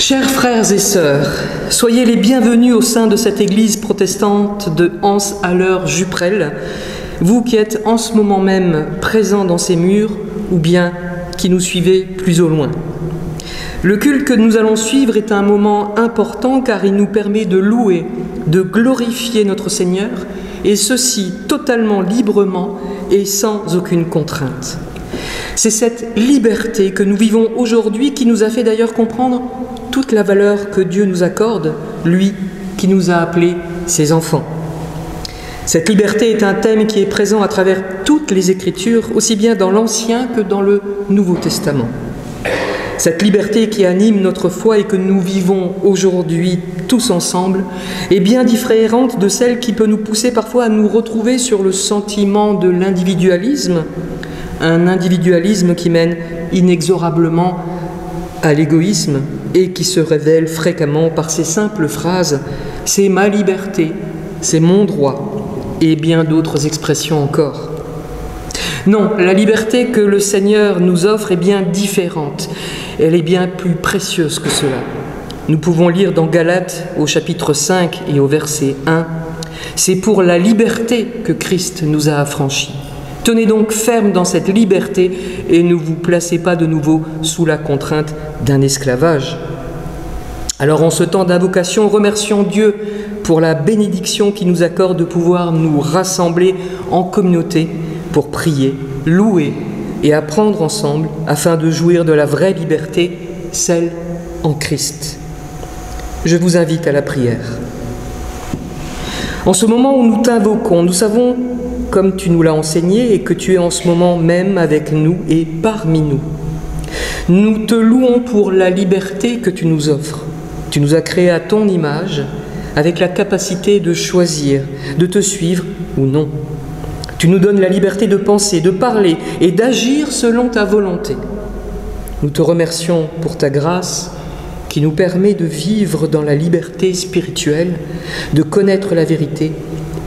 Chers frères et sœurs, soyez les bienvenus au sein de cette église protestante de Anse-à-l'Heure-Juprel, vous qui êtes en ce moment même présents dans ces murs ou bien qui nous suivez plus au loin. Le culte que nous allons suivre est un moment important car il nous permet de louer, de glorifier notre Seigneur et ceci totalement librement et sans aucune contrainte. C'est cette liberté que nous vivons aujourd'hui qui nous a fait d'ailleurs comprendre toute la valeur que Dieu nous accorde, lui qui nous a appelés ses enfants. Cette liberté est un thème qui est présent à travers toutes les Écritures, aussi bien dans l'Ancien que dans le Nouveau Testament. Cette liberté qui anime notre foi et que nous vivons aujourd'hui tous ensemble est bien différente de celle qui peut nous pousser parfois à nous retrouver sur le sentiment de l'individualisme, un individualisme qui mène inexorablement à l'égoïsme et qui se révèle fréquemment par ces simples phrases « c'est ma liberté, c'est mon droit » et bien d'autres expressions encore. Non, la liberté que le Seigneur nous offre est bien différente. Elle est bien plus précieuse que cela. Nous pouvons lire dans Galates au chapitre 5 et au verset 1 « C'est pour la liberté que Christ nous a affranchis. Tenez donc ferme dans cette liberté et ne vous placez pas de nouveau sous la contrainte d'un esclavage. » Alors en ce temps d'invocation, remercions Dieu pour la bénédiction qui nous accorde de pouvoir nous rassembler en communauté pour prier, louer et apprendre ensemble afin de jouir de la vraie liberté, celle en Christ. Je vous invite à la prière. En ce moment où nous t'invoquons, nous savons, comme tu nous l'as enseigné et que tu es en ce moment même avec nous et parmi nous. Nous te louons pour la liberté que tu nous offres. Tu nous as créés à ton image, avec la capacité de choisir, de te suivre ou non. Tu nous donnes la liberté de penser, de parler et d'agir selon ta volonté. Nous te remercions pour ta grâce qui nous permet de vivre dans la liberté spirituelle, de connaître la vérité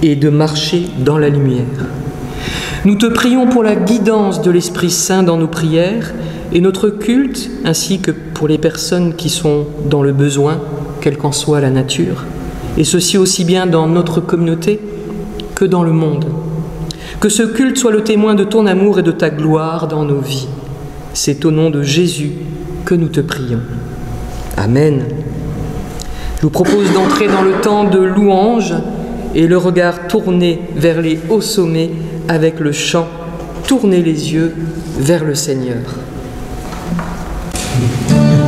et de marcher dans la lumière. Nous te prions pour la guidance de l'Esprit Saint dans nos prières et notre culte, ainsi que pour les personnes qui sont dans le besoin, quelle qu'en soit la nature, et ceci aussi bien dans notre communauté que dans le monde. Que ce culte soit le témoin de ton amour et de ta gloire dans nos vies. C'est au nom de Jésus que nous te prions. Amen. Je vous propose d'entrer dans le temps de louange et le regard tourné vers les hauts sommets avec le chant « Tournez les yeux vers le Seigneur ». Il est votre sauveur.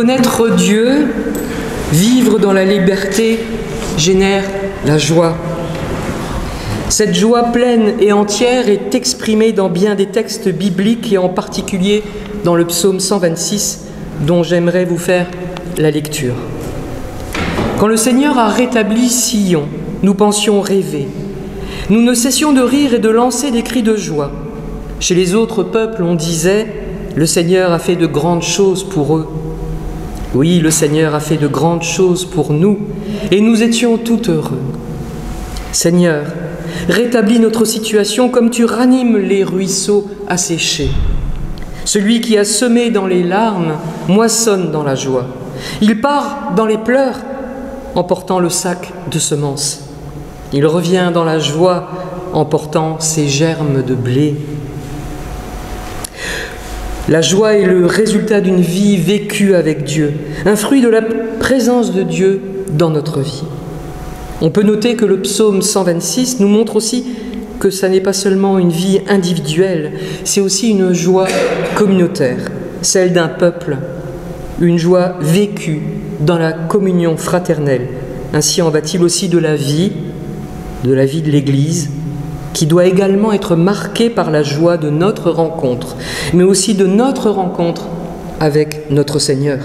Connaître Dieu, vivre dans la liberté, génère la joie. Cette joie pleine et entière est exprimée dans bien des textes bibliques et en particulier dans le psaume 126 dont j'aimerais vous faire la lecture. Quand le Seigneur a rétabli Sion, nous pensions rêver. Nous ne cessions de rire et de lancer des cris de joie. Chez les autres peuples, on disait « Le Seigneur a fait de grandes choses pour eux ». Oui, le Seigneur a fait de grandes choses pour nous et nous étions tout heureux. Seigneur, rétablis notre situation comme tu ranimes les ruisseaux asséchés. Celui qui a semé dans les larmes moissonne dans la joie. Il part dans les pleurs en portant le sac de semences. Il revient dans la joie en portant ses germes de blé. La joie est le résultat d'une vie vécue avec Dieu, un fruit de la présence de Dieu dans notre vie. On peut noter que le psaume 126 nous montre aussi que ça n'est pas seulement une vie individuelle, c'est aussi une joie communautaire, celle d'un peuple, une joie vécue dans la communion fraternelle. Ainsi en va-t-il aussi de la vie de l'Église, qui doit également être marquée par la joie de notre rencontre, mais aussi de notre rencontre avec notre Seigneur.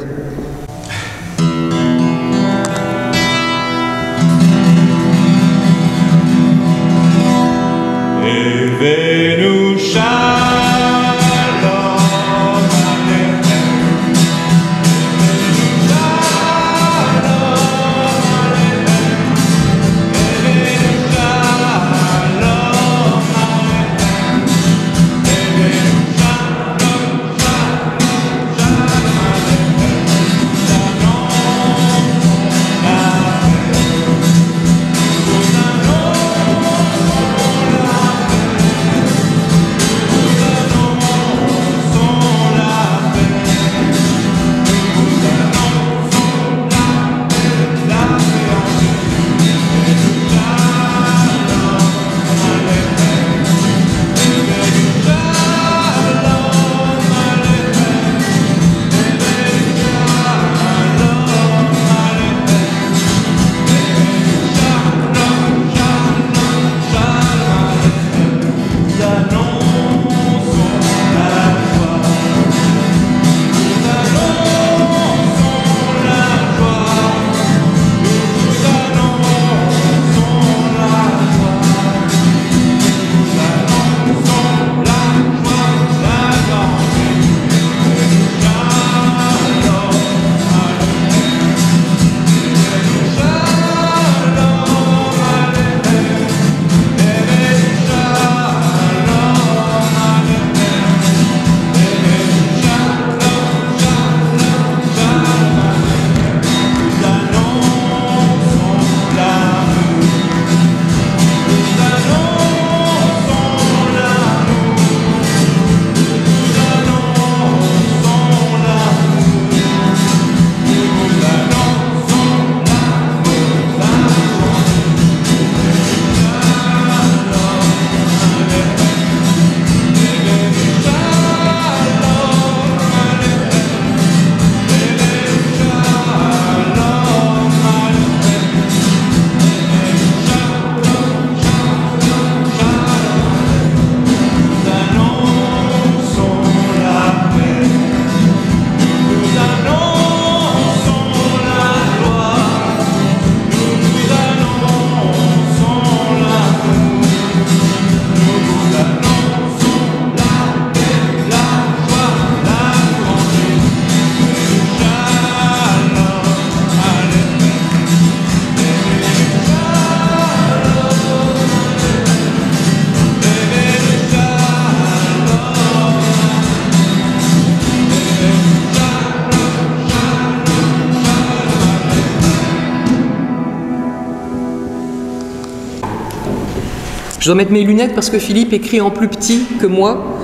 Je dois mettre mes lunettes parce que Philippe écrit en plus petit que moi,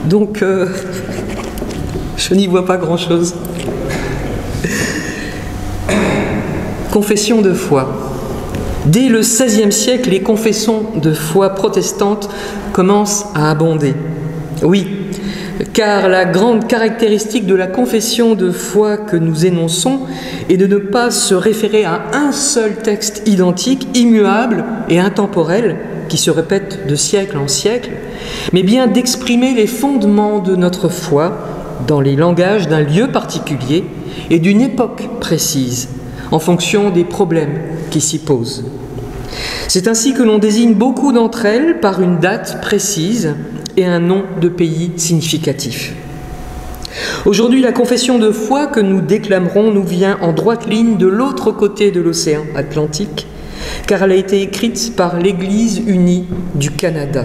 donc je n'y vois pas grand-chose. Confession de foi. Dès le XVIe siècle, les confessions de foi protestantes commencent à abonder. Oui, Car la grande caractéristique de la confession de foi que nous énonçons est de ne pas se référer à un seul texte identique, immuable et intemporel, qui se répète de siècle en siècle, mais bien d'exprimer les fondements de notre foi dans les langages d'un lieu particulier et d'une époque précise, en fonction des problèmes qui s'y posent. C'est ainsi que l'on désigne beaucoup d'entre elles par une date précise et un nom de pays significatif. Aujourd'hui, la confession de foi que nous déclamerons nous vient en droite ligne de l'autre côté de l'océan Atlantique, car elle a été écrite par l'Église unie du Canada.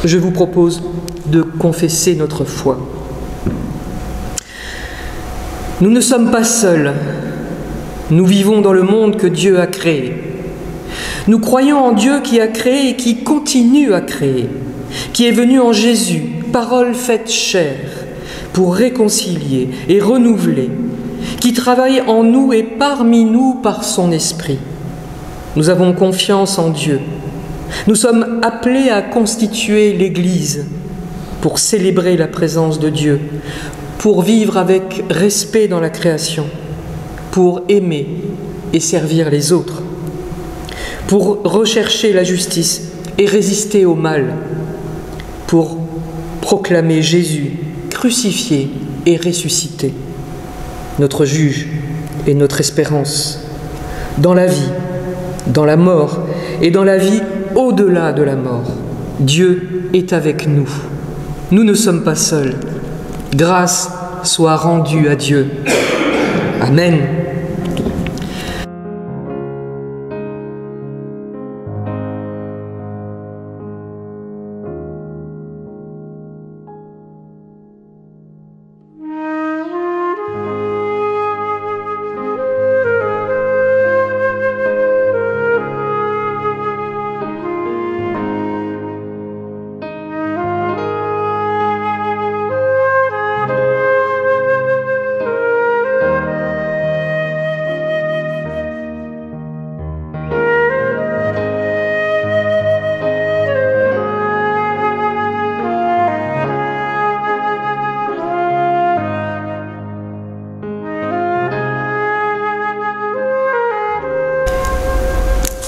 Je vous propose de confesser notre foi. Nous ne sommes pas seuls. Nous vivons dans le monde que Dieu a créé. Nous croyons en Dieu qui a créé et qui continue à créer, qui est venu en Jésus, parole faite chair, pour réconcilier et renouveler, qui travaille en nous et parmi nous par son esprit. Nous avons confiance en Dieu. Nous sommes appelés à constituer l'Église pour célébrer la présence de Dieu, pour vivre avec respect dans la création, pour aimer et servir les autres, pour rechercher la justice et résister au mal, pour proclamer Jésus crucifié et ressuscité, notre juge et notre espérance, dans la vie, dans la mort et dans la vie au-delà de la mort. Dieu est avec nous. Nous ne sommes pas seuls. Grâce soit rendue à Dieu. Amen.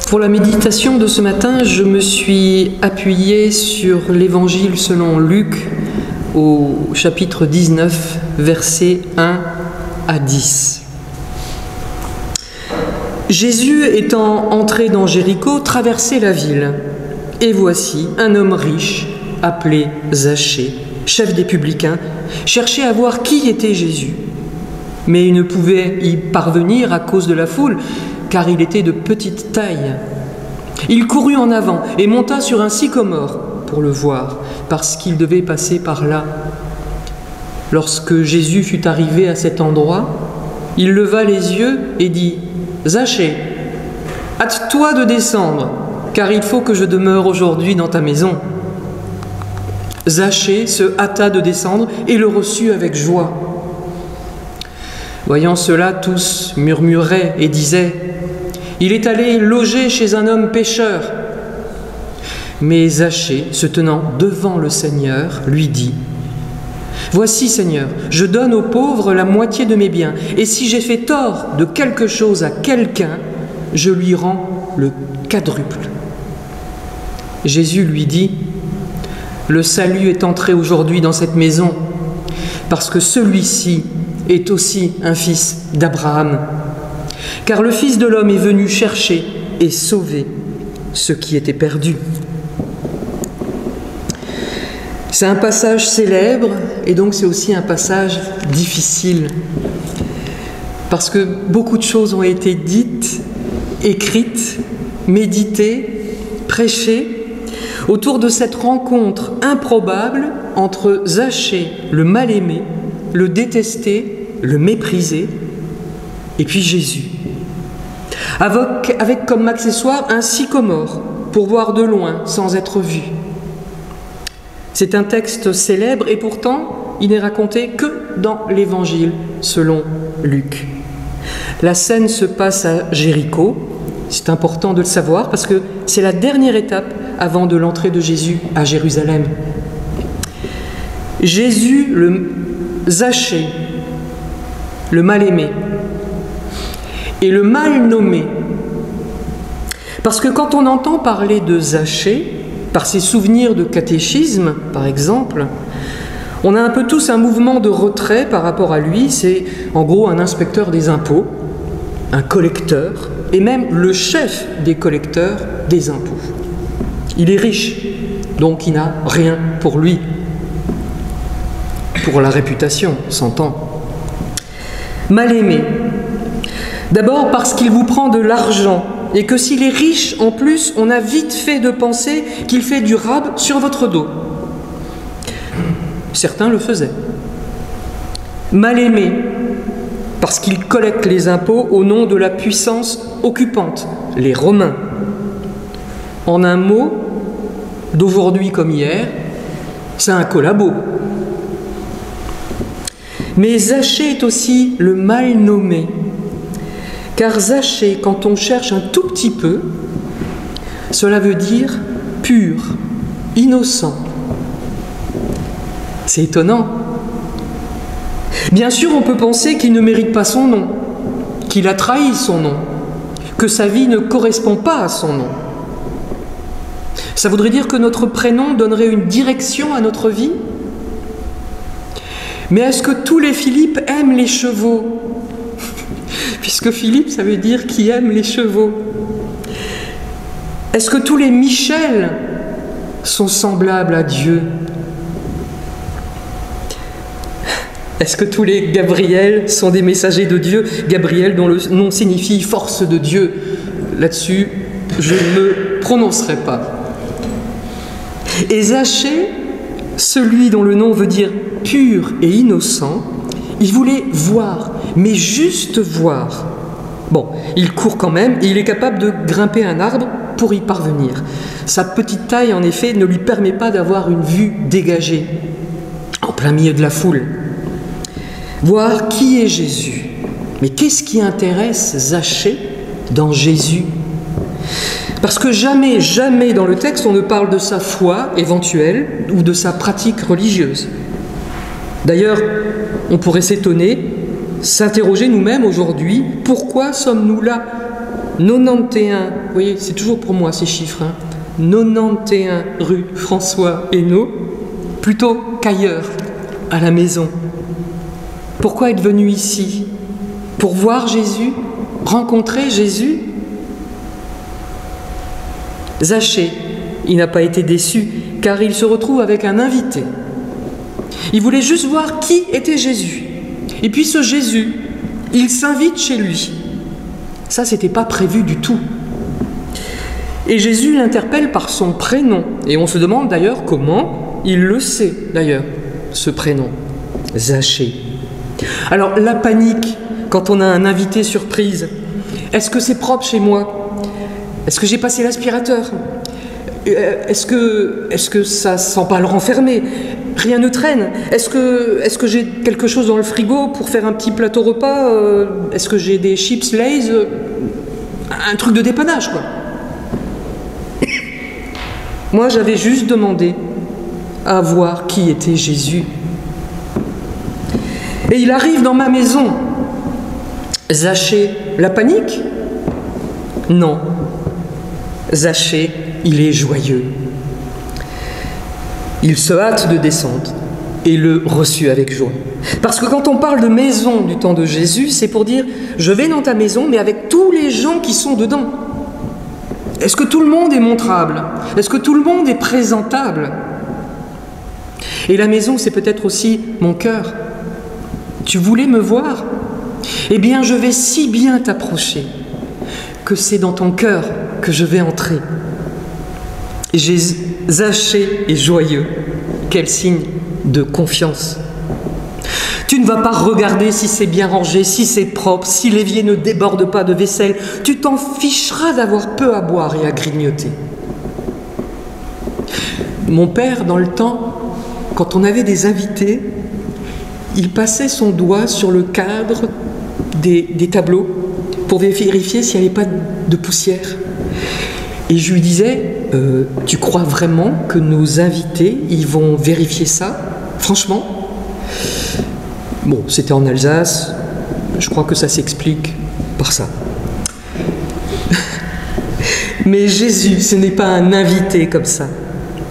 Pour la méditation de ce matin, je me suis appuyée sur l'Évangile selon Luc au chapitre 19, versets 1 à 10. Jésus étant entré dans Jéricho, traversait la ville. Et voici un homme riche, appelé Zachée, chef des publicains, cherchait à voir qui était Jésus. Mais il ne pouvait y parvenir à cause de la foule, car il était de petite taille. Il courut en avant et monta sur un sycomore pour le voir, parce qu'il devait passer par là. Lorsque Jésus fut arrivé à cet endroit, il leva les yeux et dit « Zachée, hâte-toi de descendre, car il faut que je demeure aujourd'hui dans ta maison. » Zachée se hâta de descendre et le reçut avec joie. Voyant cela, tous murmuraient et disaient « Il est allé loger chez un homme pécheur. » Mais Zachée, se tenant devant le Seigneur, lui dit « Voici, Seigneur, je donne aux pauvres la moitié de mes biens, et si j'ai fait tort de quelque chose à quelqu'un, je lui rends le quadruple. » Jésus lui dit « Le salut est entré aujourd'hui dans cette maison, parce que celui-ci est aussi un fils d'Abraham. Car le Fils de l'homme est venu chercher et sauver ce qui était perdu. » C'est un passage célèbre et donc c'est aussi un passage difficile. Parce que beaucoup de choses ont été dites, écrites, méditées, prêchées autour de cette rencontre improbable entre Zachée, le mal-aimé, le détesté, le méprisé, et puis Jésus. Avec comme accessoire un sycomore pour voir de loin sans être vu. C'est un texte célèbre et pourtant il n'est raconté que dans l'Évangile selon Luc. La scène se passe à Jéricho, c'est important de le savoir parce que c'est la dernière étape avant de l'entrée de Jésus à Jérusalem. Jésus, le Zachée, le mal-aimé, et le mal nommé. Parce que quand on entend parler de Zachée, par ses souvenirs de catéchisme, par exemple, on a un peu tous un mouvement de retrait par rapport à lui. C'est en gros un inspecteur des impôts, un collecteur, et même le chef des collecteurs des impôts. Il est riche, donc il n'a rien pour lui. Pour la réputation, s'entend. Mal aimé. D'abord parce qu'il vous prend de l'argent, et que s'il est riche, en plus, on a vite fait de penser qu'il fait du rab sur votre dos. Certains le faisaient. Mal aimé, parce qu'il collecte les impôts au nom de la puissance occupante, les Romains. En un mot, d'aujourd'hui comme hier, c'est un collabo. Mais Zachée est aussi le mal nommé. Car Zachée, quand on cherche un tout petit peu, cela veut dire pur, innocent. C'est étonnant. Bien sûr, on peut penser qu'il ne mérite pas son nom, qu'il a trahi son nom, que sa vie ne correspond pas à son nom. Ça voudrait dire que notre prénom donnerait une direction à notre vie? Mais est-ce que tous les Philippe aiment les chevaux? Puisque Philippe, ça veut dire qui aime les chevaux. Est-ce que tous les Michel sont semblables à Dieu? Est-ce que tous les Gabriel sont des messagers de Dieu? Gabriel, dont le nom signifie force de Dieu. Là-dessus, je ne me prononcerai pas. Et Zachée, celui dont le nom veut dire pur et innocent, il voulait voir, mais juste voir. Bon, il court quand même et il est capable de grimper un arbre pour y parvenir. Sa petite taille, en effet, ne lui permet pas d'avoir une vue dégagée, en plein milieu de la foule. Voir qui est Jésus. Mais qu'est-ce qui intéresse Zachée dans Jésus? Parce que jamais, jamais dans le texte, on ne parle de sa foi éventuelle ou de sa pratique religieuse. D'ailleurs, on pourrait s'étonner, s'interroger nous-mêmes aujourd'hui, pourquoi sommes-nous là 91, vous voyez, c'est toujours pour moi ces chiffres, 91 rue François Hainaut, plutôt qu'ailleurs, à la maison. Pourquoi être venu ici? Pour voir Jésus? Rencontrer Jésus? Zachée, il n'a pas été déçu, car il se retrouve avec un invité. Il voulait juste voir qui était Jésus. Et puis ce Jésus, il s'invite chez lui. Ça, c'était pas prévu du tout. Et Jésus l'interpelle par son prénom. Et on se demande d'ailleurs comment il le sait, d'ailleurs, ce prénom. Zachée. Alors, la panique, quand on a un invité surprise. Est-ce que c'est propre chez moi? Est-ce que j'ai passé l'aspirateur? Est-ce que ça sent pas le renfermer? Rien ne traîne. Est-ce que j'ai quelque chose dans le frigo pour faire un petit plateau repas? Est-ce que j'ai des chips Lay's? Un truc de dépannage, quoi. Moi, j'avais juste demandé à voir qui était Jésus. Et il arrive dans ma maison. Zachée, la panique? Non. Zachée, il est joyeux. Il se hâte de descendre et le reçut avec joie. Parce que quand on parle de maison du temps de Jésus, c'est pour dire « je vais dans ta maison, mais avec tous les gens qui sont dedans ». Est-ce que tout le monde est montrable? Est-ce que tout le monde est présentable? Et la maison, c'est peut-être aussi mon cœur. Tu voulais me voir? Eh bien, je vais si bien t'approcher que c'est dans ton cœur que je vais entrer. Zachée est joyeux. Quel signe de confiance. Tu ne vas pas regarder si c'est bien rangé, si c'est propre, si l'évier ne déborde pas de vaisselle. Tu t'en ficheras d'avoir peu à boire et à grignoter. Mon père, dans le temps, quand on avait des invités, il passait son doigt sur le cadre des tableaux pour vérifier s'il n'y avait pas de poussière. Et je lui disais, tu crois vraiment que nos invités, ils vont vérifier ça? Franchement, bon, c'était en Alsace, je crois que ça s'explique par ça. Mais Jésus, ce n'est pas un invité comme ça.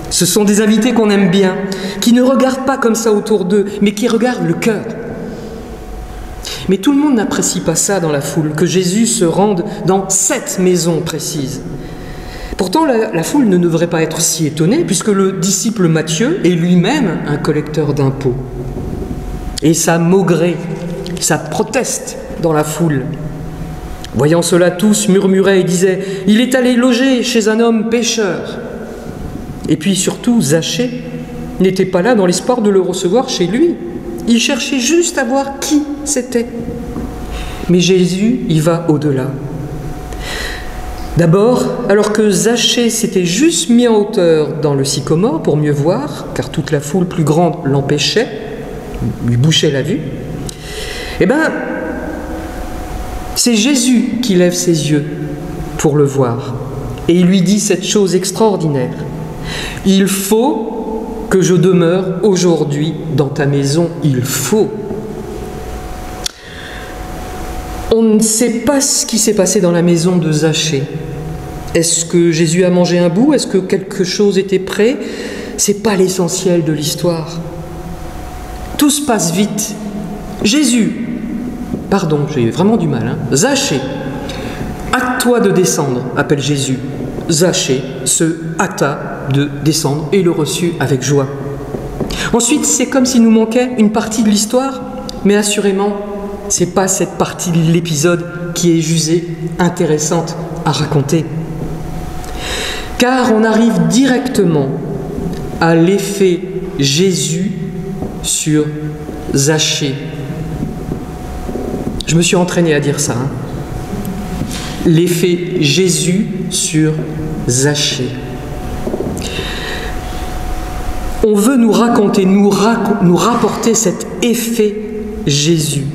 Ce sont des invités qu'on aime bien, qui ne regardent pas comme ça autour d'eux, mais qui regardent le cœur. Mais tout le monde n'apprécie pas ça dans la foule, que Jésus se rende dans cette maison précise. Pourtant, la foule ne devrait pas être si étonnée, puisque le disciple Matthieu est lui-même un collecteur d'impôts. Et ça maugrait, ça proteste dans la foule. Voyant cela, tous murmuraient et disaient « Il est allé loger chez un homme pécheur ». Et puis surtout, Zachée n'était pas là dans l'espoir de le recevoir chez lui. Il cherchait juste à voir qui c'était. Mais Jésus y va au-delà. D'abord, alors que Zachée s'était juste mis en hauteur dans le sycomore pour mieux voir, car toute la foule plus grande l'empêchait, lui bouchait la vue, eh bien, c'est Jésus qui lève ses yeux pour le voir. Et il lui dit cette chose extraordinaire. « Il faut que je demeure aujourd'hui dans ta maison, il faut. » On ne sait pas ce qui s'est passé dans la maison de Zachée. Est-ce que Jésus a mangé un bout? Est-ce que quelque chose était prêt? C'est pas l'essentiel de l'histoire. Tout se passe vite. Jésus, pardon, j'ai vraiment du mal, Zachée, hâte-toi de descendre, appelle Jésus. Zachée se hâta de descendre et le reçut avec joie. Ensuite, c'est comme s'il nous manquait une partie de l'histoire, mais assurément, c'est pas cette partie de l'épisode qui est jugée intéressante à raconter. Car on arrive directement à l'effet Jésus sur Zachée. Je me suis entraîné à dire ça. L'effet Jésus sur Zachée. On veut nous raconter, nous rapporter cet effet Jésus.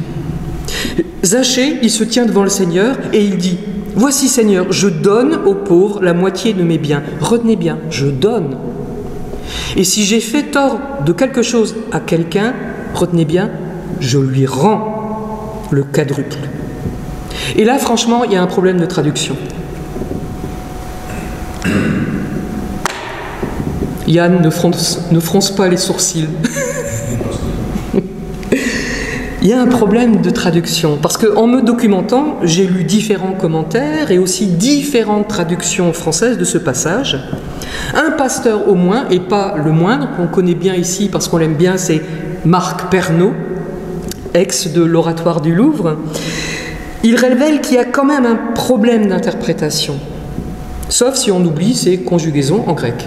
Zachée, il se tient devant le Seigneur et il dit « Voici Seigneur, je donne aux pauvres la moitié de mes biens. Retenez bien, je donne. Et si j'ai fait tort de quelque chose à quelqu'un, retenez bien, je lui rends le quadruple. » Et là, franchement, il y a un problème de traduction. Yann, ne fronce pas les sourcils. Il y a un problème de traduction, parce qu'en me documentant, j'ai lu différents commentaires et aussi différentes traductions françaises de ce passage. Un pasteur au moins, et pas le moindre, qu'on connaît bien ici parce qu'on l'aime bien, c'est Marc Pernaut, ex de l'Oratoire du Louvre. Il révèle qu'il y a quand même un problème d'interprétation, sauf si on oublie ces conjugaisons en grec.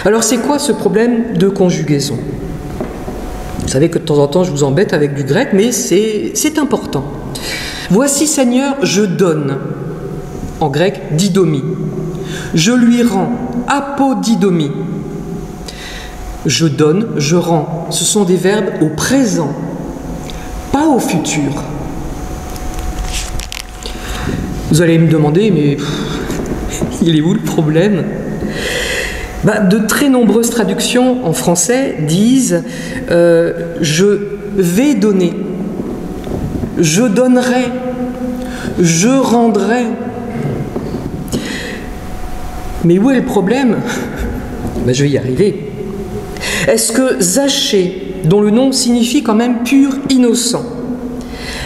Alors c'est quoi ce problème de conjugaison? Vous savez que de temps en temps je vous embête avec du grec, mais c'est important. Voici Seigneur, je donne, en grec didomi. Je lui rends, apodidomi. Je donne, je rends. Ce sont des verbes au présent, pas au futur. Vous allez me demander, mais il est où le problème? De très nombreuses traductions en français disent je vais donner, je donnerai, je rendrai. Mais où est le problème? Je vais y arriver. Est-ce que Zachée, dont le nom signifie quand même pur innocent,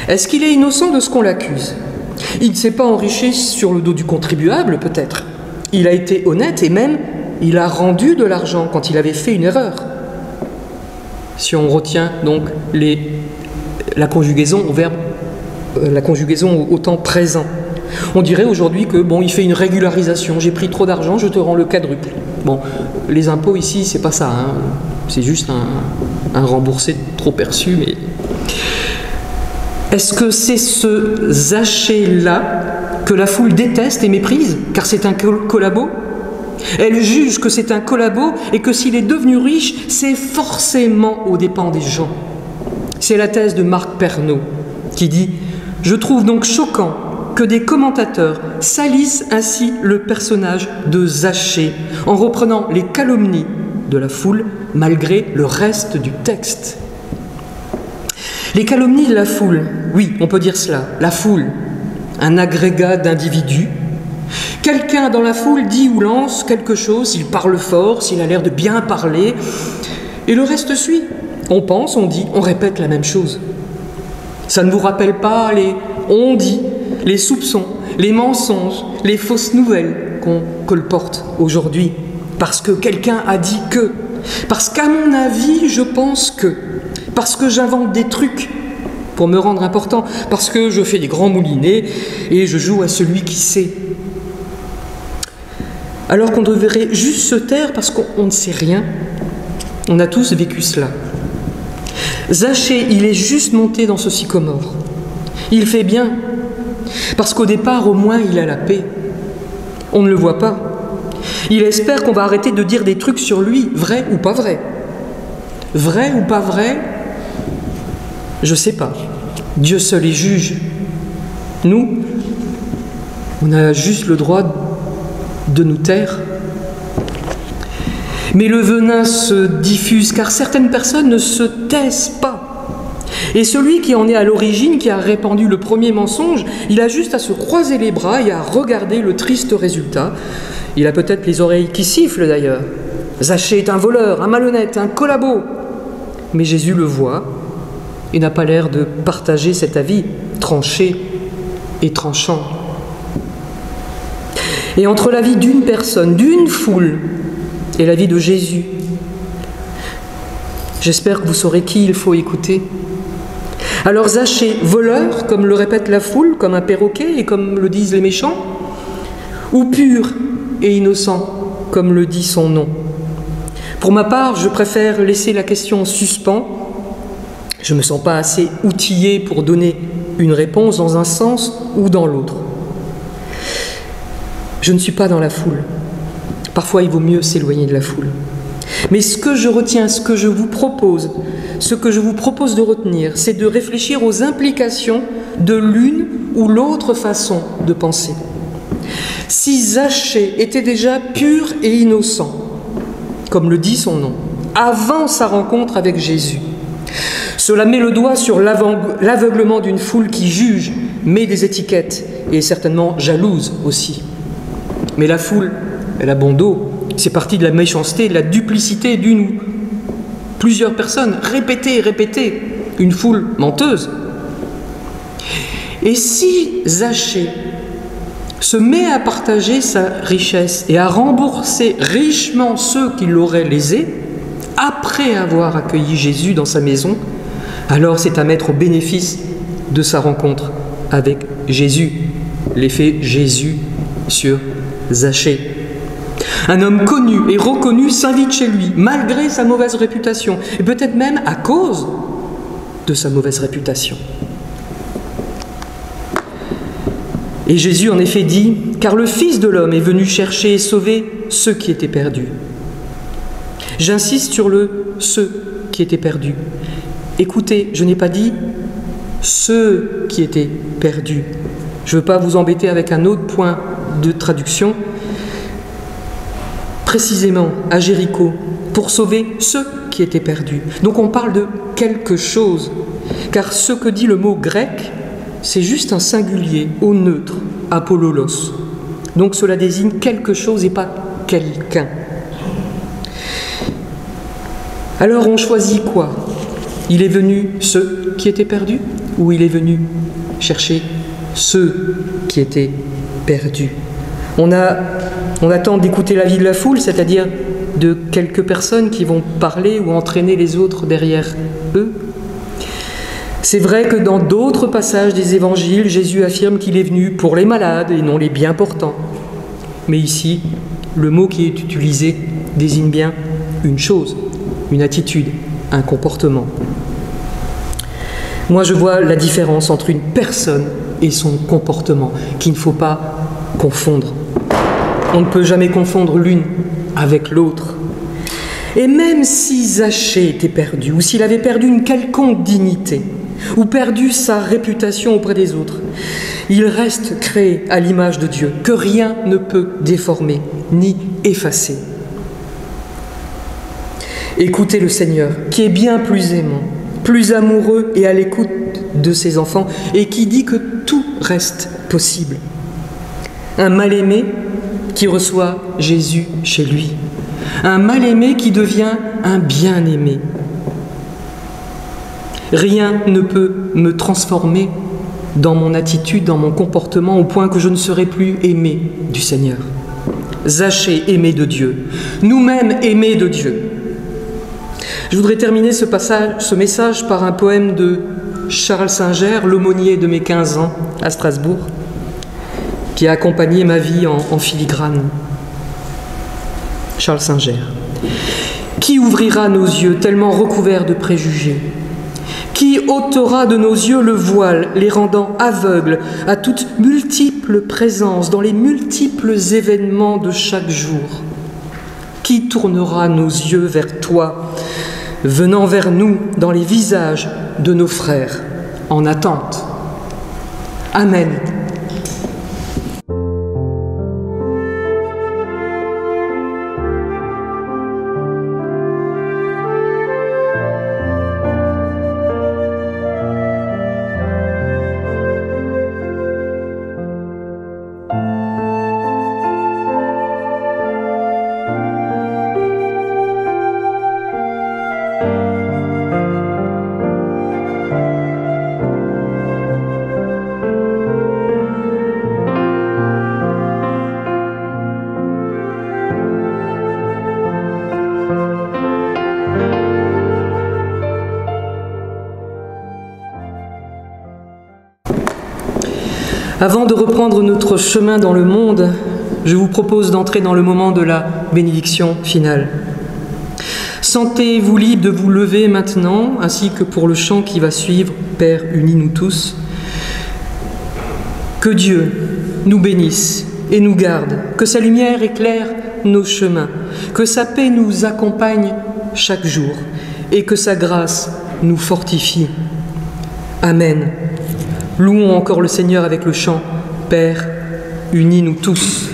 est-ce qu'il est innocent de ce qu'on l'accuse? Il ne s'est pas enrichi sur le dos du contribuable, peut-être. Il a été honnête et même il a rendu de l'argent quand il avait fait une erreur. Si on retient donc la conjugaison au verbe, la conjugaison au temps présent. On dirait aujourd'hui que il fait une régularisation. J'ai pris trop d'argent, je te rends le quadruple. Bon, les impôts ici, c'est pas ça. C'est juste un remboursé trop perçu. Mais est-ce que c'est ce Zachée-là que la foule déteste et méprise, car c'est un collabo? Elle juge que c'est un collabo et que s'il est devenu riche, c'est forcément aux dépens des gens. C'est la thèse de Marc Pernaut qui dit « Je trouve donc choquant que des commentateurs salissent ainsi le personnage de Zachée en reprenant les calomnies de la foule, malgré le reste du texte. Les calomnies de la foule, oui, on peut dire cela, la foule, un agrégat d'individus. Quelqu'un dans la foule dit ou lance quelque chose, s'il parle fort, s'il a l'air de bien parler, et le reste suit. On pense, on dit, on répète la même chose. Ça ne vous rappelle pas les on-dit, les soupçons, les mensonges, les fausses nouvelles qu'on colporte aujourd'hui, parce que quelqu'un a dit que, parce qu'à mon avis, je pense que, parce que j'invente des trucs pour me rendre important, parce que je fais des grands moulinets et je joue à celui qui sait. Alors qu'on devrait juste se taire parce qu'on ne sait rien. On a tous vécu cela. Zachée, il est juste monté dans ce sycomore. Il fait bien, parce qu'au départ, au moins, il a la paix. On ne le voit pas. Il espère qu'on va arrêter de dire des trucs sur lui, vrai ou pas vrai. Vrai ou pas vrai, je ne sais pas. Dieu seul est juge. Nous, on a juste le droit de nous taire. Mais le venin se diffuse, car certaines personnes ne se taisent pas. Et celui qui en est à l'origine, qui a répandu le premier mensonge, il a juste à se croiser les bras et à regarder le triste résultat. Il a peut-être les oreilles qui sifflent d'ailleurs. Zachée est un voleur, un malhonnête, un collabo. Mais Jésus le voit et n'a pas l'air de partager cet avis tranché et tranchant. Et entre la vie d'une personne, d'une foule, et la vie de Jésus, j'espère que vous saurez qui il faut écouter. Alors Zachée, voleur, comme le répète la foule, comme un perroquet et comme le disent les méchants, ou pur et innocent, comme le dit son nom. Pour ma part, je préfère laisser la question en suspens. Je ne me sens pas assez outillé pour donner une réponse dans un sens ou dans l'autre. Je ne suis pas dans la foule. Parfois, il vaut mieux s'éloigner de la foule. Mais ce que je retiens, ce que je vous propose de retenir, c'est de réfléchir aux implications de l'une ou l'autre façon de penser. Si Zachée était déjà pur et innocent, comme le dit son nom, avant sa rencontre avec Jésus, cela met le doigt sur l'aveuglement d'une foule qui juge, met des étiquettes et est certainement jalouse aussi. Mais la foule, elle a bon dos. C'est parti de la méchanceté, de la duplicité d'une ou plusieurs personnes. Répétées, une foule menteuse. Et si Zachée se met à partager sa richesse et à rembourser richement ceux qui l'auraient lésé, après avoir accueilli Jésus dans sa maison, alors c'est à mettre au bénéfice de sa rencontre avec Jésus. L'effet Jésus sur Zachée. Un homme connu et reconnu s'invite chez lui, malgré sa mauvaise réputation, et peut-être même à cause de sa mauvaise réputation. Et Jésus en effet dit, « Car le Fils de l'homme est venu chercher et sauver ceux qui étaient perdus. » J'insiste sur le « ceux qui étaient perdus ». Écoutez, je n'ai pas dit « ceux qui étaient perdus ». Je ne veux pas vous embêter avec un autre point de traduction. Précisément à Jéricho, pour sauver ceux qui étaient perdus. Donc on parle de quelque chose, car ce que dit le mot grec, c'est juste un singulier au neutre, apollolos. Donc cela désigne quelque chose et pas quelqu'un. Alors on choisit quoi? Il est venu ceux qui étaient perdus, ou il est venu chercher ceux qui étaient perdus? On attend d'écouter l'avis de la foule, c'est-à-dire de quelques personnes qui vont parler ou entraîner les autres derrière eux. C'est vrai que dans d'autres passages des évangiles, Jésus affirme qu'il est venu pour les malades et non les bien portants. Mais ici, le mot qui est utilisé désigne bien une chose, une attitude, un comportement. Moi, je vois la différence entre une personne et son comportement, qu'il ne faut pas confondre. On ne peut jamais confondre l'une avec l'autre. Et même si Zachée était perdu, ou s'il avait perdu une quelconque dignité, ou perdu sa réputation auprès des autres, il reste créé à l'image de Dieu, que rien ne peut déformer ni effacer. Écoutez le Seigneur, qui est bien plus aimant, plus amoureux et à l'écoute de ses enfants, et qui dit que tout reste possible. Un mal-aimé qui reçoit Jésus chez lui. Un mal-aimé qui devient un bien-aimé. Rien ne peut me transformer dans mon attitude, dans mon comportement, au point que je ne serai plus aimé du Seigneur. Zachée, aimé de Dieu. Nous-mêmes, aimés de Dieu. Je voudrais terminer ce message par un poème de Charles Singer, l'aumônier de mes 15 ans à Strasbourg, qui a accompagné ma vie en filigrane. Charles Singer. Qui ouvrira nos yeux tellement recouverts de préjugés? Qui ôtera de nos yeux le voile, les rendant aveugles à toute multiple présence dans les multiples événements de chaque jour? Qui tournera nos yeux vers toi, venant vers nous dans les visages de nos frères en attente? Amen. Avant de reprendre notre chemin dans le monde, je vous propose d'entrer dans le moment de la bénédiction finale. Sentez-vous libre de vous lever maintenant, ainsi que pour le chant qui va suivre, Père, unis-nous tous. Que Dieu nous bénisse et nous garde, que sa lumière éclaire nos chemins, que sa paix nous accompagne chaque jour et que sa grâce nous fortifie. Amen. Louons encore le Seigneur avec le chant « Père, unis-nous tous ».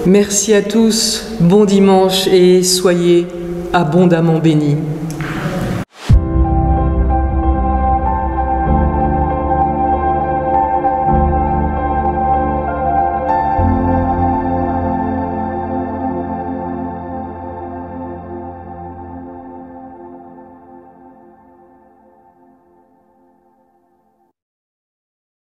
Merci à tous, bon dimanche et soyez abondamment bénis.